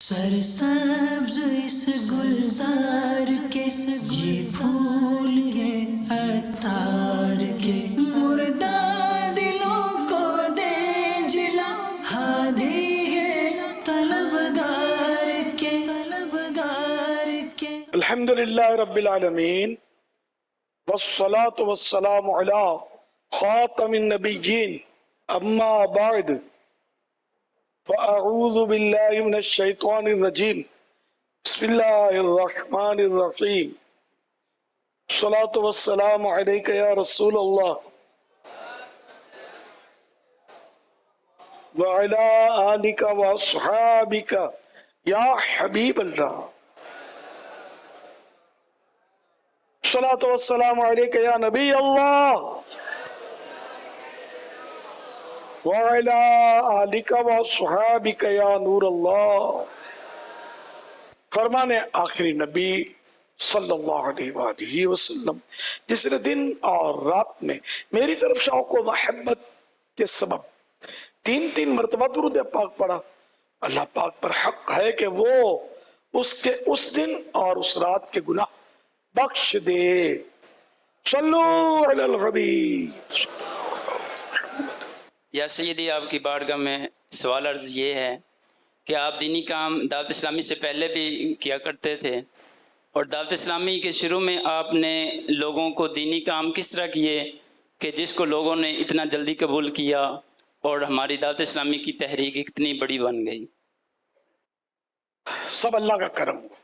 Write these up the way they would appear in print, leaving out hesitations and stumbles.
سرسبز اس گلزار کے یہ پھول یہ عطار کے مردہ دلوں کو دے جلا ہادی ہے طلبگار کے الحمدللہ رب العالمین والصلاة والسلام علی خاتم النبیین اما بعد فاعوذ باللہ من الشیطان الرجیم بسم اللہ الرحمن الرحیم الصلاة والسلام علیک یا رسول اللہ وعلی آلک واصحابک یا حبیب اللہ الصلاة والسلام علیک یا نبی اللہ وعلی آلک وصحابک یا نور اللہ. فرمان آخری نبی صلی اللہ علیہ وآلہ وسلم جس نے دن اور رات میں میری طرف شوق و محبت کے سبب تین مرتبہ درود پاک پڑھا. اللہ پاک پر حق ہے کہ وہ اس دن اور اس رات کے گناہ بخش دے. صلو علی الحبیب. یا سیدی، آپ کی بارگاہ میں سوال عرض یہ ہے کہ آپ دینی کام دعوت اسلامی سے پہلے بھی کیا کرتے تھے، اور دعوت اسلامی کے شروع میں آپ نے لوگوں کو دینی کام کس طرح کیے کہ جس کو لوگوں نے اتنا جلدی قبول کیا اور ہماری دعوت اسلامی کی تحریک اتنی بڑی بن گئی؟ سب اللہ کا کرم ہوا،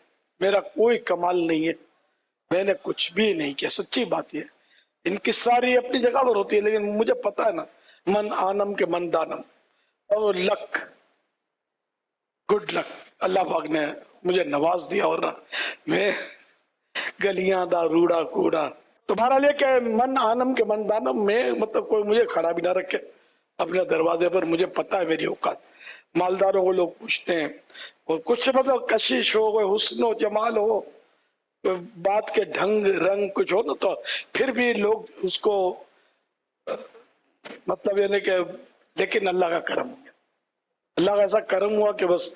میرا کوئی کمال نہیں ہے، میں نے کچھ بھی نہیں کیا. سچی بات یہ، ان کی ساری اپنی جگہ پر ہوتی ہے، لیکن مجھے پتا ہے نا، من آنم کے من دانم، اور لک گڈ لک اللہ پاک نے مجھے نواز دیا. اور میں گلیاں دا روڑا کوڑا تمہارا لے کہ من آنم کے من دانم میں، مطلب کوئی مجھے کھڑا بھی نہ رکھے اپنے دروازے پر. مجھے پتا ہے میری اوقات. مالداروں کو لوگ پوچھتے ہیں، اور کچھ مطلب کشش ہو، کوئی حسن و جمال ہو، بات کے ڈھنگ رنگ کچھ ہو نا، تو پھر بھی لوگ اس کو مطلب یہ نہیں کہ، لیکن اللہ کا کرم ہو گیا. اللہ کا ایسا کرم ہوا کہ بس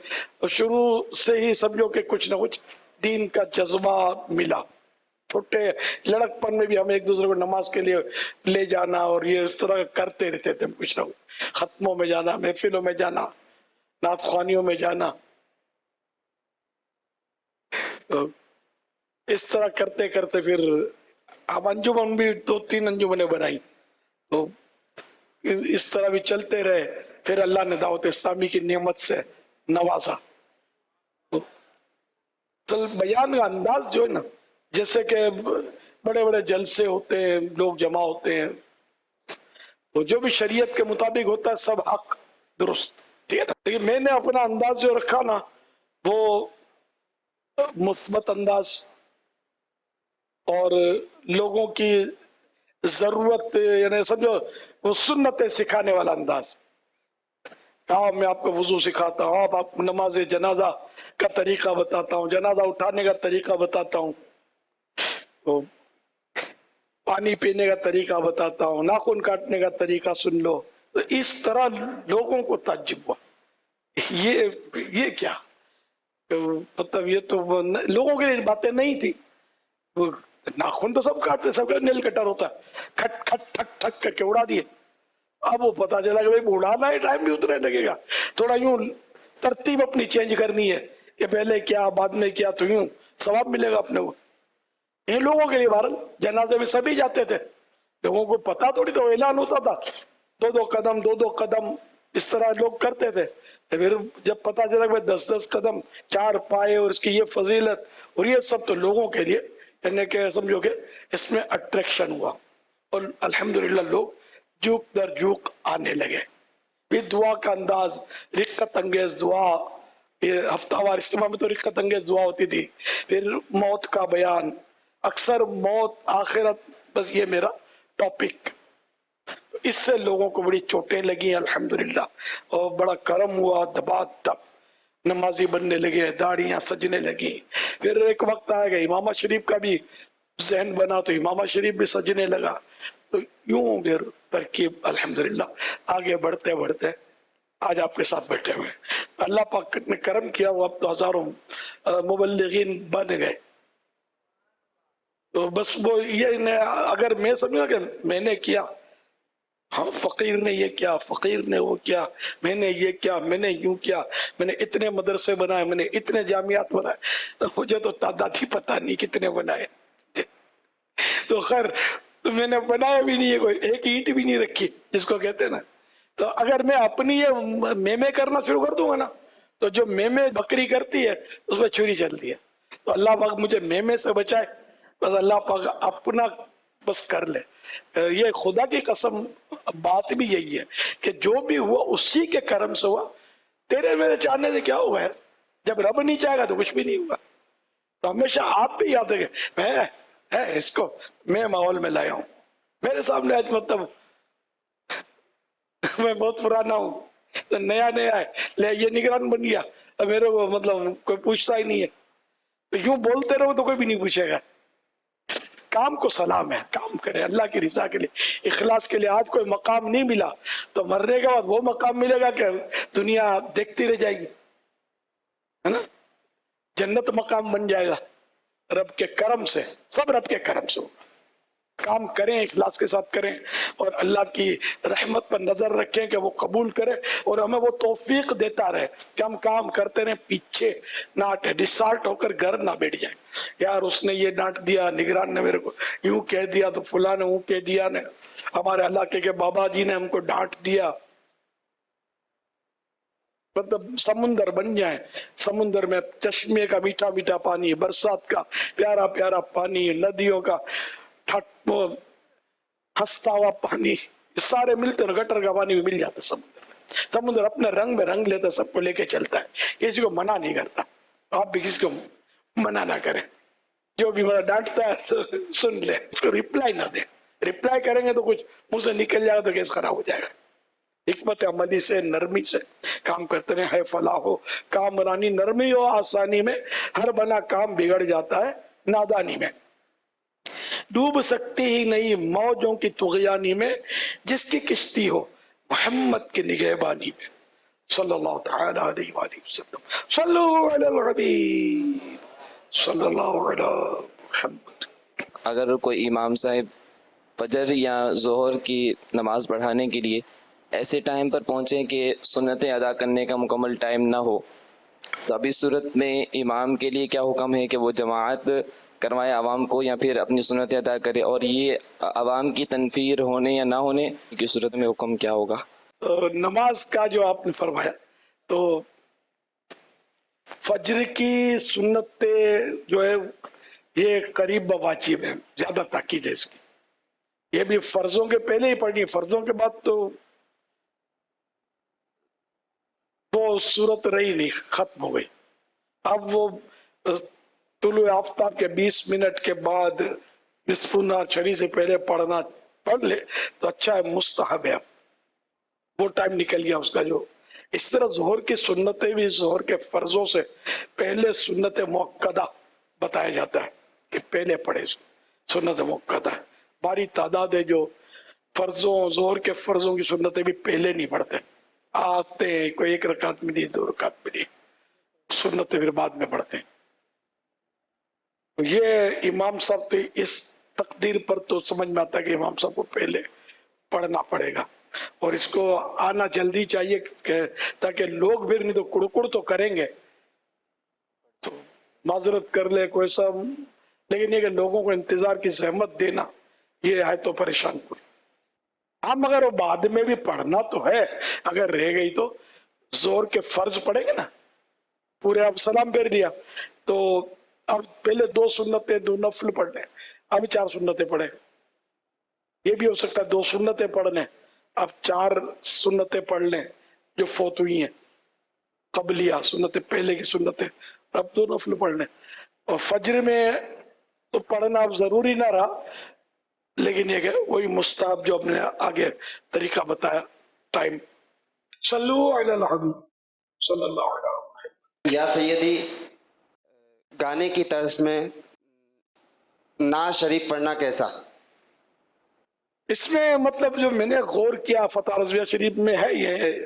شروع سے ہی سمجھو کہ کچھ نہ کچھ دین کا جذبہ ملا. چھوٹے لڑک پن میں بھی ہم ایک دوسرے کو نماز کے لیے لے جانا، اور یہ اس طرح کرتے رہتے تھے. کچھ نہ کچھ ختموں میں جانا، محفلوں میں جانا، نعت خوانیوں میں جانا. اس طرح کرتے کرتے پھر اب انجمن بھی 2-3 انجمنیں بنائی، تو اس طرح بھی چلتے رہے. پھر اللہ نے دعوت اسلامی کی نعمت سے نوازا. تو بیان کا انداز جو ہے نا، جیسے کہ بڑے بڑے جلسے ہوتے ہیں، لوگ جمع ہوتے ہیں، تو جو بھی شریعت کے مطابق ہوتا ہے سب حق درست، ٹھیک ہے نا. لیکن میں نے اپنا انداز جو رکھا نا، وہ مثبت انداز، اور لوگوں کی ضرورت، یعنی سمجھو وہ سنتیں سکھانے والا انداز. ہاں، میں آپ کو وضو سکھاتا ہوں، آپ نماز جنازہ کا طریقہ بتاتا ہوں، جنازہ اٹھانے کا طریقہ بتاتا ہوں، تو پانی پینے کا طریقہ بتاتا ہوں، ناخن کاٹنے کا طریقہ سن لو. تو اس طرح لوگوں کو تعجب ہوا، یہ کیا، مطلب یہ تو لوگوں کے لیے باتیں نہیں تھی. ناخن تو سب کاٹتے، سب کا نیل کٹر ہوتا ہے، کھٹ کھٹ ٹھک ٹھک کر کے اڑا دیے. اب وہ پتا چلا کہ بھائی اڑانا ہے، ٹائم بھی اتنے لگے گا، تھوڑا یوں ترتیب اپنی چینج کرنی ہے کہ پہلے کیا بعد میں کیا، تو یوں ثواب ملے گا اپنے کو. ان لوگوں کے لیے بہرحال جنازے میں سبھی جاتے تھے، لوگوں کو پتا تھوڑی تو اعلان ہوتا تھا، 2 قدم اس طرح لوگ کرتے تھے. پھر جب پتا چلا کہ 10 قدم 4 پائے، اور اس کی یہ فضیلت اور یہ سب، تو لوگوں کے لیے یعنی کہ سمجھو کہ اس میں اٹریکشن ہوا، اور الحمدللہ لوگ جوک در جوک آنے لگے. یہ دعا کا انداز، رقت انگیز دعا، یہ ہفتہ وار اجتماع میں تو رقت انگیز دعا ہوتی تھی. پھر موت کا بیان، اکثر موت آخرت، بس یہ میرا ٹاپک. اس سے لوگوں کو بڑی چوٹیں لگی الحمدللہ، اور بڑا کرم ہوا. دبا دب نمازی بننے لگے، داڑیاں سجنے لگی. پھر ایک وقت آئے گا امامہ شریف کا بھی ذہن بنا، تو امامہ شریف بھی سجنے لگا. تو یوں پھر ترکیب الحمدللہ آگے بڑھتے بڑھتے آج آپ کے ساتھ بیٹھے ہوئے ہیں. اللہ پاک نے کرم کیا, وہ اب تو ہزاروں مبلغین بن گئے. تو بس وہ یہ اگر میں سمجھوں کہ میں نے کیا, ہاں فقیر نے یہ کیا, فقیر نے وہ کیا, میں نے یہ کیا, میں نے یوں کیا, میں نے اتنے مدرسے بنائے, میں نے اتنے جامعات بنائے, مجھے تو تعداد ہی پتہ نہیں کتنے بنائے. تو خیر میں نے بنایا بھی نہیں ہے, کوئی ایک اینٹ بھی نہیں رکھی جس کو کہتے ہیں نا. تو اگر میں اپنی یہ میمے کرنا شروع کر دوں گا نا, تو جو میمے بکری کرتی ہے اس میں چھری چلتی ہے. تو اللہ پاک مجھے میمے سے بچائے, بس اللہ پاک اپنا بس کر لے. یہ خدا کی قسم بات بھی یہی ہے کہ جو بھی ہوا اسی کے کرم سے ہوا, تیرے میرے چاہنے سے کیا ہوا ہے. جب رب نہیں چاہے گا تو کچھ بھی نہیں ہوگا. تو ہمیشہ آپ بھی یاد رکھیں, میں اس کو میں ماحول میں لایا ہوں, میرے سامنے آج مطلب میں بہت پرانا ہوں, تو نیا نیا ہے, لے یہ نگران بن گیا, میرے کو مطلب کوئی پوچھتا ہی نہیں ہے. تو یوں بولتے رہو تو کوئی بھی نہیں پوچھے گا. کام کو سلام ہے, کام کریں اللہ کی رضا کے لیے, اخلاص کے لیے. آج کوئی مقام نہیں ملا تو مرنے کے بعد وہ مقام ملے گا کہ دنیا دیکھتی رہ جائے گی, ہے نا. جنت مقام بن جائے گا رب کے کرم سے, سب رب کے کرم سے ہوگا. کام کریں, اخلاص کے ساتھ کریں, اور اللہ کی رحمت پر نظر رکھیں کہ وہ قبول کرے اور ہمیں وہ توفیق دیتا رہے کہ ہم کام کرتے رہیں, پیچھے نہ ہٹے, ڈسالٹ ہو کر گھر نہ بیٹھ جائیں. یار اس نے یہ ڈانٹ دیا, نگران نے میرے کو یوں کہہ دیا, تو فلاں نے وہ کہہ دیا, نے ہمارے علاقے کے بابا جی نے ہم کو ڈانٹ دیا. مطلب سمندر بن جائیں, سمندر میں چشمے کا میٹھا میٹھا پانی, برسات کا پیارا پیارا پانی, ندیوں کا ہنستا ہوا پانی, سارے ملتے ہیں. گٹر کا پانی بھی مل جاتا سمندر میں. سمندر اپنے رنگ میں رنگ لیتا, سب کو لے کے چلتا ہے, کسی کو منع نہیں کرتا. آپ بھی کسی کو منع نہ کریں. جو بھی مجھے ڈانٹتا ہے سن لے, اس کو ریپلائی نہ دیں. ریپلائی کریں گے تو کچھ منہ سے نکل جائے گا تو کیس خراب ہو جائے گا. حکمت عملی سے, نرمی سے کام کرتے رہے, ہے فلاح ہو کامرانی. نرمی ہو آسانی میں, ہر بنا کام بگڑ جاتا ہے نادانی میں. ڈوب سکتی ہی نہیں موجوں کی طغیانی میں, جس کی کشتی ہو محمد کی نگہبانی میں. صلی اللہ تعالی علیہ وآلہ وسلم. صلو علی الحبیب صلی اللہ علی محمد. اگر کوئی امام صاحب فجر یا ظہر کی نماز پڑھانے کے لیے ایسے ٹائم پر پہنچیں کہ سنتیں ادا کرنے کا مکمل ٹائم نہ ہو, تو اب اس صورت میں امام کے لیے کیا حکم ہے کہ وہ جماعت کروائے عوام کو, یا پھر اپنی سنتیں ادا کرے؟ اور یہ عوام کی تنفیر ہونے یا نہ ہونے کی صورت میں حکم کیا ہوگا؟ نماز کا جو آپ نے فرمایا, تو فجر کی سنتیں جو ہے یہ قریب واجب ہے, زیادہ تاکید ہے اس کی. یہ بھی فرضوں کے پہلے ہی پڑھنی ہے, فرضوں کے بعد تو وہ صورت رہی نہیں, ختم ہو گئی. اب وہ طلوع آفتاب کے 20 منٹ کے بعد نصف النہار چھڑی سے پہلے پڑھنا پڑھ لے تو اچھا ہے, مستحب ہے. وہ ٹائم نکل گیا اس کا. جو اس طرح ظہر کی سنتیں بھی ظہر کے فرضوں سے پہلے سنت مؤکدہ بتایا جاتا ہے کہ پہلے پڑھے. سنت مؤکدہ باری تعداد ہے جو فرضوں, ظہر کے فرضوں کی سنتیں بھی پہلے نہیں پڑھتے, آتے ہیں کوئی 1 رکعت میں دی, 2 رکعت میں دی, سنتیں پھر بعد میں پڑھتے ہیں. یہ امام صاحب تو اس تقدیر پر تو سمجھ میں آتا ہے کہ امام صاحب کو پہلے پڑھنا پڑے گا, اور اس کو آنا جلدی چاہیے کہ تاکہ لوگ پھر نہیں تو کڑکڑ تو کریں گے, تو معذرت کر لے کوئی سب. لیکن یہ کہ لوگوں کو انتظار کی زحمت دینا یہ ہے تو پریشان کن. ہاں مگر وہ بعد میں بھی پڑھنا تو ہے, اگر رہ گئی تو. زور کے فرض پڑھیں گے نا پورے, اب سلام پھیر دیا تو اب پہلے 2 سنتیں 2 نفل پڑھ لیں, اب 4 سنتیں پڑھیں. یہ بھی ہو سکتا ہے 2 سنتیں پڑھ لیں, اب 4 سنتیں پڑھ لیں جو فوت ہوئی ہیں قبلیہ سنتیں, پہلے کی سنتیں, اب 2 نفل پڑھ لیں. اور فجر میں تو پڑھنا اب ضروری نہ رہا, لیکن یہ کہ وہی مستحب جو ہم نے آگے طریقہ بتایا ٹائم. صلو علی الحبیب صلی اللہ علیہ وسلم. یا سیدی, گانے کی طرز میں نعت شریف پڑھنا کیسا؟ اس میں مطلب جو میں نے غور کیا فتح رضویہ شریف میں ہے, یہ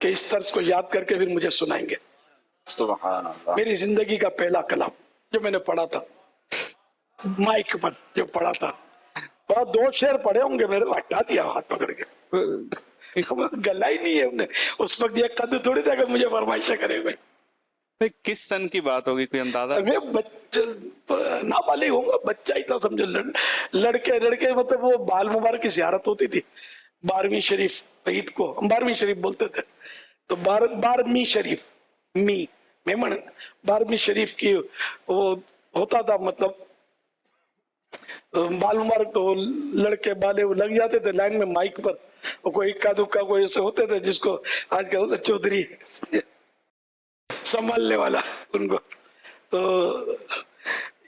کہ اس طرز کو یاد کر کے پھر مجھے سنائیں گے. سبحان اللہ. میری زندگی کا پہلا کلام جو میں نے پڑھا تھا مائک پر جو پڑھا تھا, اور 2 شعر پڑھے ہوں گے میرے, ہٹا دیا ہاتھ پکڑ کے, گلا ہی نہیں ہے انہیں. اس وقت یہ قد تھوڑی تھا کہ مجھے فرمائشیں کرے گا. کس سن کی بات ہوگی, کوئی اندازہ؟ میں نابالغ ہوں گا, بچہ ہی تھا سمجھو. لڑکے مطلب وہ بال مبارک کی زیارت ہوتی تھی 12ویں شریف, عید کو 12ویں شریف بولتے تھے, تو 12ویں شریف میمن 12ویں شریف کی وہ ہوتا تھا, مطلب بال مبارک تو لڑکے بالے وہ لگ جاتے تھے لائن میں مائک پر, اور کوئی اکا دکا کوئی ایسے ہوتے تھے جس کو آج کل ہوتا چودھری سنبھالنے والا ان کو. تو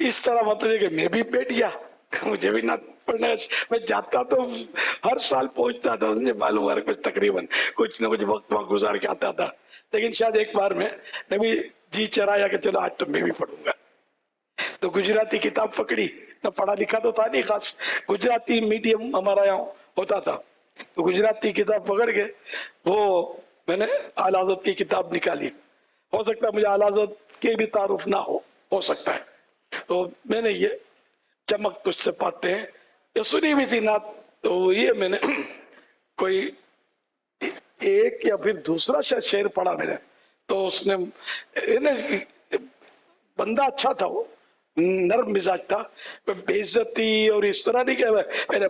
اس طرح مطلب ہے کہ میں بھی بیٹھ گیا, مجھے بھی نہ پڑھنا, میں جاتا تو ہر سال پہنچتا تھا, مجھے معلوم ہوا کچھ تقریباً کچھ نہ کچھ وقت وہاں گزار کے آتا تھا. لیکن شاید ایک بار میں بھی جی چرایا کہ چلو آج تو میں بھی پڑھوں گا. تو گجراتی کتاب پکڑی, نہ پڑھا لکھا تو تھا نہیں خاص, گجراتی میڈیم ہمارا یہاں ہوتا تھا, تو گجراتی کتاب پکڑ کے وہ میں نے اعلیٰ حضرت کی کتاب نکالی. ہو سکتا ہے مجھے اعلیٰ حضرت کے بھی تعارف نہ ہو سکتا ہے. تو میں نے یہ چمک تجھ سے پاتے ہیں یہ سنی بھی تھی نعت, تو یہ میں نے کوئی ایک یا پھر دوسرا شعر پڑھا میں نے, تو اس نے بندہ اچھا تھا, وہ نرم مزاج تھا, بے عزتی اور اس طرح نہیں کہ میں نے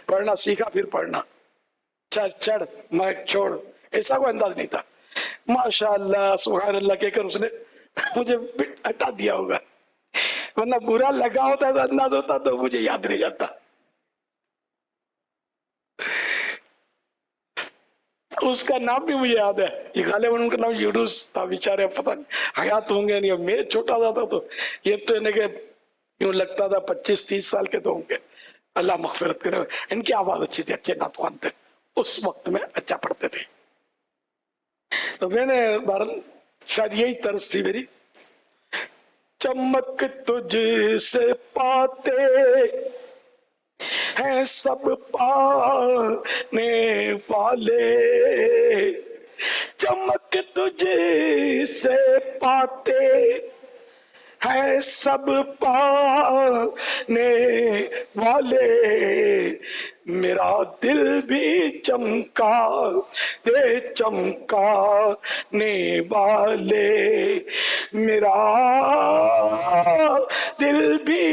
پڑھنا سیکھا پھر پڑھنا, چڑھ مائک چھوڑ, ایسا کوئی انداز نہیں تھا. ماشاء اللہ سبحان اللہ کہہ کر اس نے مجھے ہٹا دیا ہوگا, ورنہ برا لگا ہوتا تو انداز ہوتا تو مجھے یاد رہ جاتا. اس کا نام بھی مجھے یاد ہے, یہ غالباً ان کا نام یونس تھا, بیچارے پتہ نہیں حیات ہوں گے نہیں, میں چھوٹا سا تھا تو یہ تو انہیں کہ یوں لگتا تھا 25-30 سال کے تو ہوں گے, اللہ مغفرت کرے. ان کی آواز اچھی تھی, اچھے نعت خوان تھے, اس وقت میں اچھا پڑھتے تھے. تو میں نے بہرحال شاید یہی طرز تھی میری. چمک تجھ سے پاتے ہیں سب پانے والے, چمک تجھ سے پاتے ہیں سب پانے والے, میرا دل بھی چمکا دے چمکانے والے, میرا دل بھی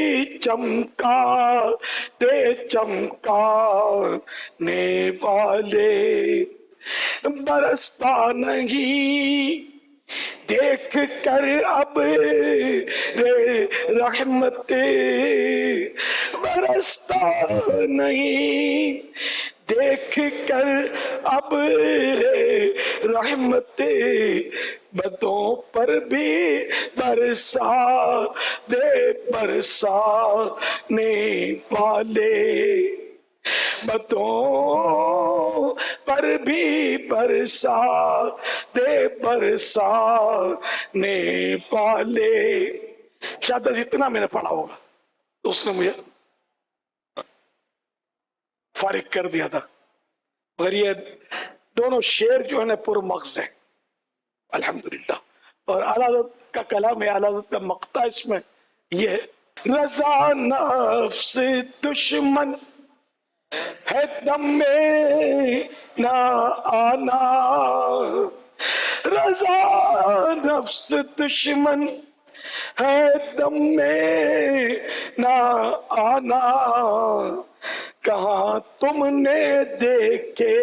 چمکا دے چمکانے والے. برستا نہیں دیکھ کر اب رے رحمت, برستا نہیں دیکھ کر اب رے رحمت, بدوں پر بھی برسا دے برسانے والے, بدوں پر بھی برسا دے برسانے والے. شاید اتنا میں نے پڑھا ہوگا تو اس نے مجھے فارغ کر دیا تھا. مگر یہ دونوں شعر جو ہے پر مغز ہے الحمدللہ, اور اعلیٰ حضرت کا کلام ہے, اعلیٰ حضرت کا مقطع اس میں یہ ہے, رضا نفس دشمن ہے دم میں نہ آنا, رضا نفس دشمن ہے دم میں نہ آنا, کہاں تم نے دیکھے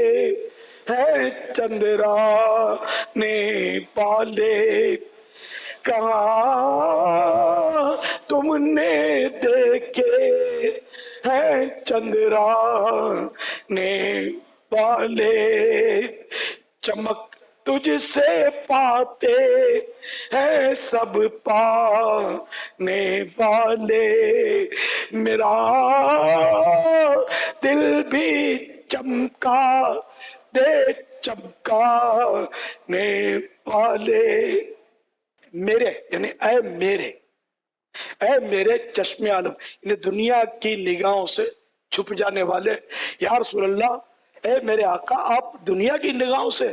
ہے چندرانے والے, کہاں تم نے دیکھے ہے چندرانے والے, چمک تجھ سے پاتے ہیں سب پانے والے, میرا دل بھی چمکا دے چمکانے والے. میرے یعنی اے میرے چشم عالم, یعنی دنیا کی نگاہوں سے چھپ جانے والے, یا رسول اللہ اے میرے آقا آپ دنیا کی نگاہوں سے